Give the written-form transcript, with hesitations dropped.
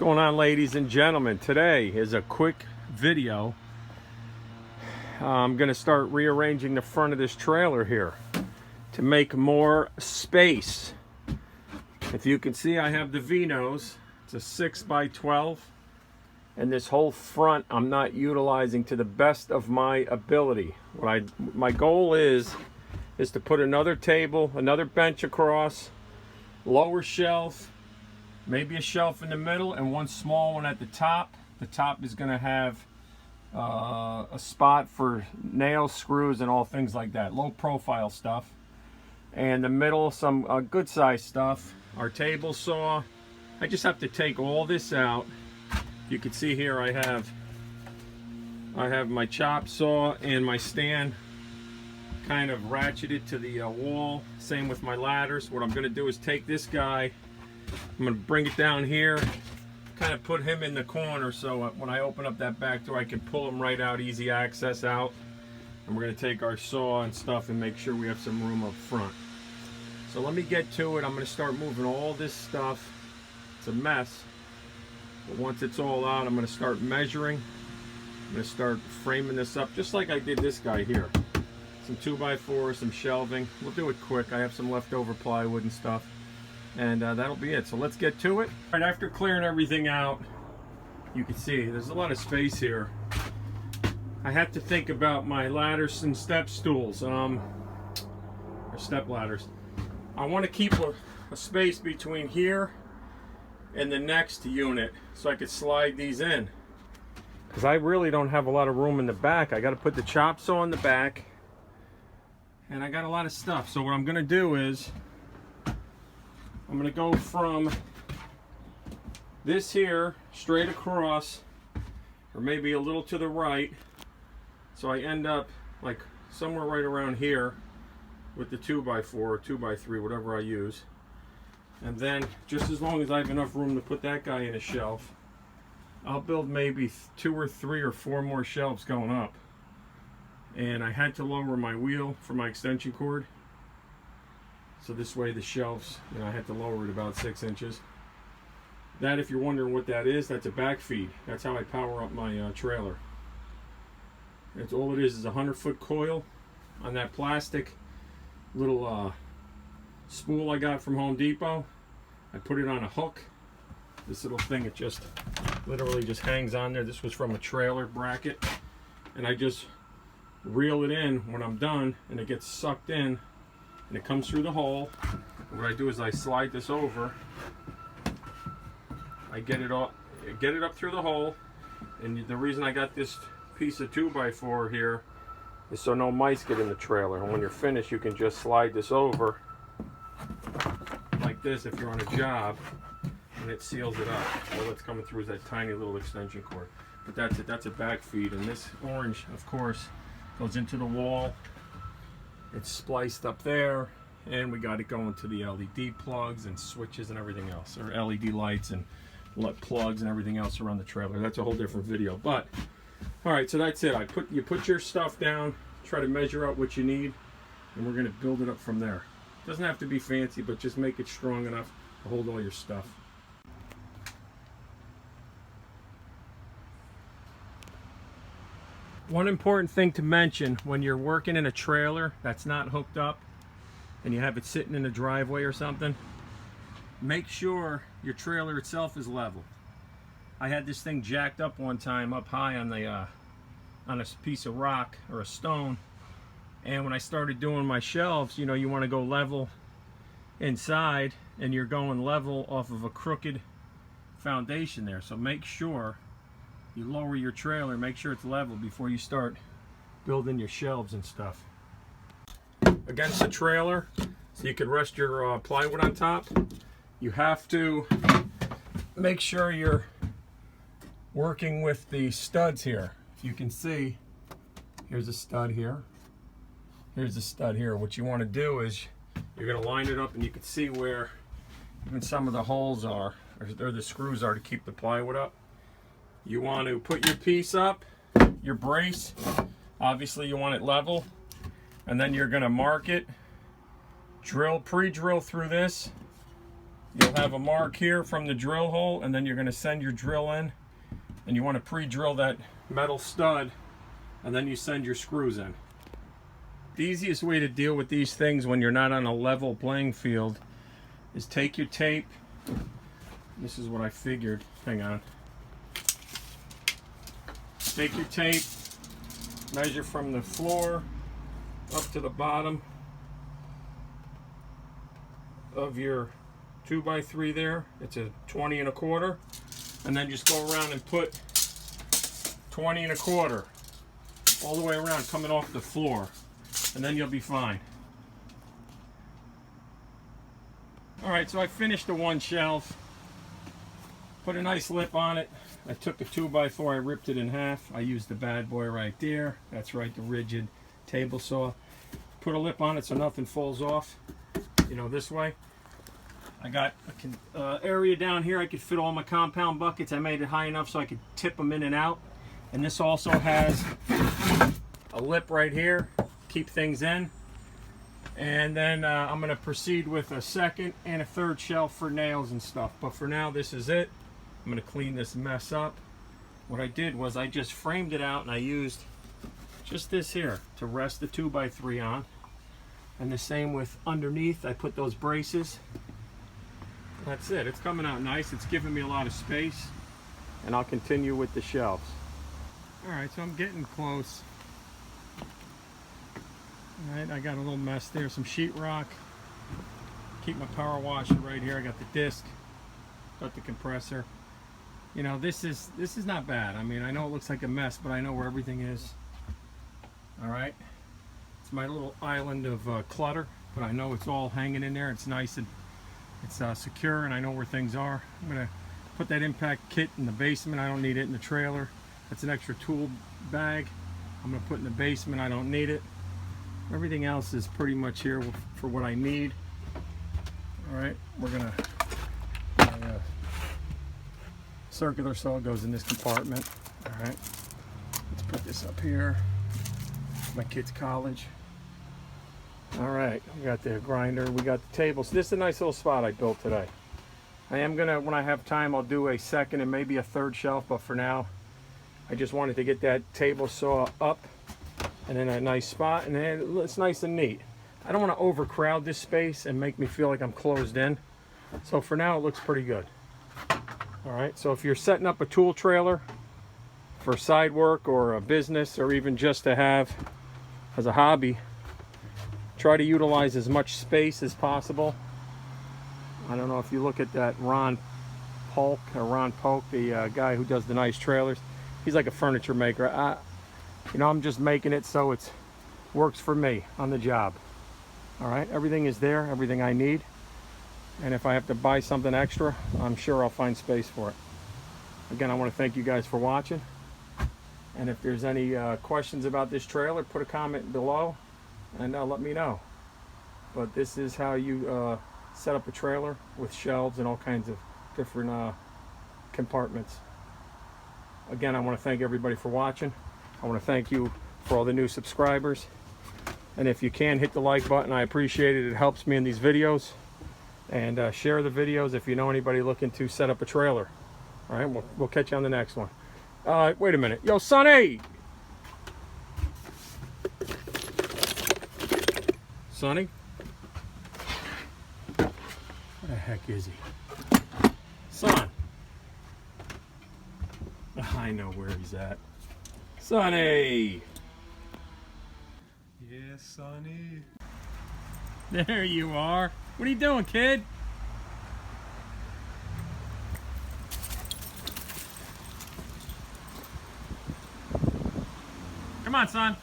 Going on, ladies and gentlemen? Today is a quick video. I'm gonna start rearranging the front of this trailer here to make more space. If you can see, I have the V-nose. It's a 6 by 12, and this whole front I'm not utilizing to the best of my ability. My goal is to put another table, another bench across, lower shelf, maybe a shelf in the middle, and one small one at the top. The top is going to have a spot for nails, screws, and all things like that. Low profile stuff. And the middle, some good size stuff. Our table saw. I just have to take all this out. You can see here I have my chop saw and my stand kind of ratcheted to the wall. Same with my ladders. What I'm going to do is take this guy, I'm going to bring it down here, kind of put him in the corner so when I open up that back door I can pull him right out, easy access out. And we're going to take our saw and stuff and make sure we have some room up front. So let me get to it. I'm going to start moving all this stuff. It's a mess, but once it's all out, I'm going to start measuring. I'm going to start framing this up just like I did this guy here. Some 2x4, some shelving. We'll do it quick. I have some leftover plywood and stuff. And that'll be it. So let's get to it. All right, after clearing everything out, you can see there's a lot of space here. I have to think about my ladders and step stools, or step ladders. I want to keep a space between here and the next unit so I could slide these in, because I really don't have a lot of room in the back. I got to put the chop saw in the back, and I got a lot of stuff. So what I'm going to do is I'm going to go from this here straight across, or maybe a little to the right, so I end up like somewhere right around here with the 2x4 or 2x3, whatever I use. And then just as long as I have enough room to put that guy in a shelf, I'll build maybe 2 or 3 or 4 more shelves going up. And I had to lower my wheel for my extension cord, so this way the shelves, I had to lower it about 6 inches. That, if you're wondering what that is, that's a back feed. That's how I power up my trailer. That's all it is a 100-foot coil on that plastic little spool I got from Home Depot. I put it on a hook. This little thing, it just literally just hangs on there. This was from a trailer bracket, and I just reel it in when I'm done, and it gets sucked in and it comes through the hole. And what I do is I slide this over, I get it up through the hole. And the reason I got this piece of 2x4 here is so no mice get in the trailer. And when you're finished, you can just slide this over like this if you're on a job, and it seals it up. All that's coming through is that tiny little extension cord. But that's it. That's a back feed. And this orange, of course, goes into the wall. It's spliced up there, and we got it going to the LED plugs and switches and everything else, or LED lights and plugs and everything else around the trailer. That's a whole different video. But all right, so that's it. You put your stuff down, try to measure out what you need, and we're going to build it up from there. It doesn't have to be fancy, but just make it strong enough to hold all your stuff. One important thing to mention when you're working in a trailer that's not hooked up and you have it sitting in the driveway or something, make sure your trailer itself is level. I had this thing jacked up one time up high on a piece of rock or a stone, and when I started doing my shelves, you want to go level inside, and you're going level off of a crooked foundation there. So make sure you lower your trailer, make sure it's level before you start building your shelves and stuff. Against the trailer, so you can rest your plywood on top, you have to make sure you're working with the studs here. If you can see, here's a stud here, here's a stud here. What you want to do is you're going to line it up, and you can see where even some of the holes are, or the screws are, to keep the plywood up. You want to put your piece up, your brace, obviously you want it level, and then you're going to mark it, pre-drill through this, You'll have a mark here from the drill hole, and then you're going to send your drill in, and you want to pre-drill that metal stud, and then you send your screws in. The easiest way to deal with these things when you're not on a level playing field is take your tape. This is what I figured. Hang on. Take your tape, measure from the floor up to the bottom of your 2x3 there. It's a 20 1/4, and then just go around and put 20 1/4 all the way around, coming off the floor, and then you'll be fine. Alright, so I finished the one shelf, put a nice lip on it. I took a 2x4, I ripped it in half. I used the bad boy right there. That's right, the rigid table saw. Put a lip on it so nothing falls off, you know, this way. I got an area down here I could fit all my compound buckets. I made it high enough so I could tip them in and out. And this also has a lip right here, keep things in. And then I'm going to proceed with a second and a third shelf for nails and stuff. But for now, this is it. I'm going to clean this mess up. What I did was I just framed it out, and I used just this here to rest the 2x3 on. And the same with underneath. I put those braces. That's it. It's coming out nice. It's giving me a lot of space. And I'll continue with the shelves. Alright, so I'm getting close. Alright, I got a little mess there. Some sheetrock. Keep my power washer right here. I got the disc. Got the compressor. You know, this is not bad. I mean, I know it looks like a mess, but I know where everything is. Alright. It's my little island of clutter, but I know it's all hanging in there. It's nice and it's secure, and I know where things are. I'm going to put that impact kit in the basement. I don't need it in the trailer. That's an extra tool bag. I'm going to put in the basement. I don't need it. Everything else is pretty much here for what I need. Alright, we're going to... circular saw goes in this compartment. Alright, let's put this up here. My kid's college. Alright, we got the grinder, we got the table. So this is a nice little spot I built today. I am gonna, when I have time, I'll do a second and maybe a third shelf, but for now, I just wanted to get that table saw up and in a nice spot, and then it's nice and neat. I don't want to overcrowd this space and make me feel like I'm closed in. So for now, it looks pretty good. Alright, so if you're setting up a tool trailer for side work or a business, or even just to have as a hobby, try to utilize as much space as possible. I don't know if you look at that Ron Polk, the guy who does the nice trailers. He's like a furniture maker. You know, I'm just making it so it works for me on the job. Alright, everything is there, everything I need. And if I have to buy something extra, I'm sure I'll find space for it. Again, I want to thank you guys for watching. And if there's any questions about this trailer, put a comment below and let me know. But this is how you set up a trailer with shelves and all kinds of different compartments. Again, I want to thank everybody for watching. I want to thank you for all the new subscribers. And if you can, hit the like button. I appreciate it. It helps me in these videos. And share the videos if you know anybody looking to set up a trailer. All right, we'll catch you on the next one. Wait a minute. Yo, Sonny! Sonny? Where the heck is he? Son! I know where he's at. Sonny! Yeah, Sonny. There you are. What are you doing, kid? Come on, son.